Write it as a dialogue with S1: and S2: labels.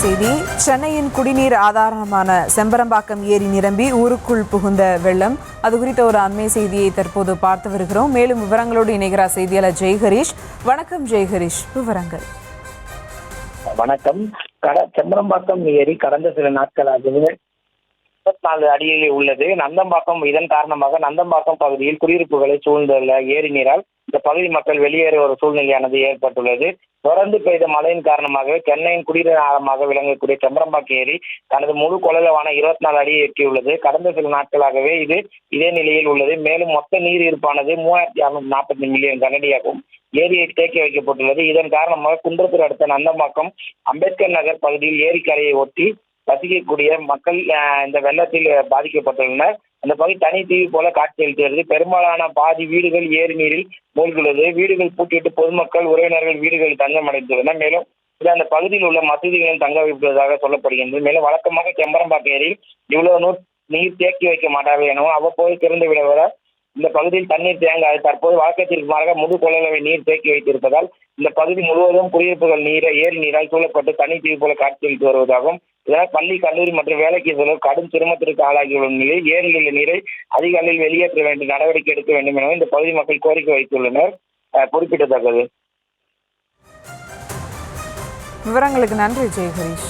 S1: செய்தி. சென்னையின் குடிநீர் ஆதாரமான செம்பரம்பாக்கம் ஏரி நிரம்பி ஊருக்குள் புகுந்த வெள்ளம், அது குறித்த ஒரு அண்மை செய்தியை தற்போது பார்த்து வருகிறோம். மேலும் விவரங்களோடு இணைகிறார் செய்தியாளர் ஜெய்ஹரிஷ். வணக்கம் ஜெய்ஹரிஷ், விவரங்கள்.
S2: வணக்கம். செம்பரம்பாக்கம் ஏரி கடந்த சில நாட்களாகவே 24 அடியில் உள்ளது. நந்தம்பாக்கம் இதன் காரணமாக நந்தம்பாக்கம் பகுதியில் குடியிருப்புகளை சூழ்ந்துள்ள ஏரி நீரால் இந்த பகுதி மக்கள் வெளியேற ஒரு சூழ்நிலையானது ஏற்பட்டுள்ளது. தொடர்ந்து பெய்த மழையின் காரணமாக சென்னையின் குடிநீர் ஆழமாக விளங்கக்கூடிய செம்பரம்பாக்கம் ஏரி தனது முழு கொள்ளளவான 24 அடியை எட்டியுள்ளது. கடந்த சில நாட்களாகவே இதே நிலையில் உள்ளது. மேலும் மொத்த நீர் இருப்பானது 3640 மில்லியன் கனடியாகவும் ஏரியை தேக்கி வைக்கப்பட்டுள்ளது. இதன் காரணமாக குன்றத்தூர் அடுத்த நந்தம்பாக்கம் அம்பேத்கர் நகர் பகுதியில் ஏரிக்கரையை ஒட்டி வசிக்கக்கூடிய மக்கள் இந்த வெள்ளத்தில் பாதிக்கப்பட்டுள்ளனர். அந்த பகுதி தனி தீவு போல காட்சியளிக்கிறது. பெரும்பாலான பாதி வீடுகள் ஏரி நீரில் மூழ்கியுள்ளது. வீடுகள் பூட்டிவிட்டு பொதுமக்கள் உறவினர்கள் வீடுகளில் தஞ்சம் அடைந்துள்ளனர். மேலும் அந்த பகுதியில் உள்ள மசூதிகளில் தங்க வைப்பதாக சொல்லப்படுகின்றது. மேலும் வழக்கமாக செம்பரம்பாக்கம் ஏரியில் இவ்வளவு நீர் தேக்கி வைக்க மாட்டார்கள் எனவும் அவ்வப்போது திறந்து விடுவதால் இந்த பகுதியில் தண்ணீர் தேங்காது. தற்போது வழக்கத்திற்கு மாறாக முழு கொள்ளளவை நீர் தேக்கி வைத்திருப்பதால் இந்த பகுதி முழுவதும் குடியிருப்புகள் ஏரி நீரால் சூழப்பட்டு தனி தீவு போல காட்சியளித்து வருவதாகவும், இதனால் பள்ளி, கல்லூரி மற்றும் வேலைக்கு செல்லும் கடும் சிரமத்திற்கு ஆளாகியுள்ள நிலையில் ஏரியில் உள்ள நீரை அதிக அளவில் வெளியேற்ற வேண்டிய நடவடிக்கை எடுக்க வேண்டும் எனவும் இந்த பகுதி மக்கள் கோரிக்கை வைத்துள்ளனர். குறிப்பிடத்தக்கது.
S1: விவரங்களுக்கு நன்றி ஜெய்ஹரிஷ்.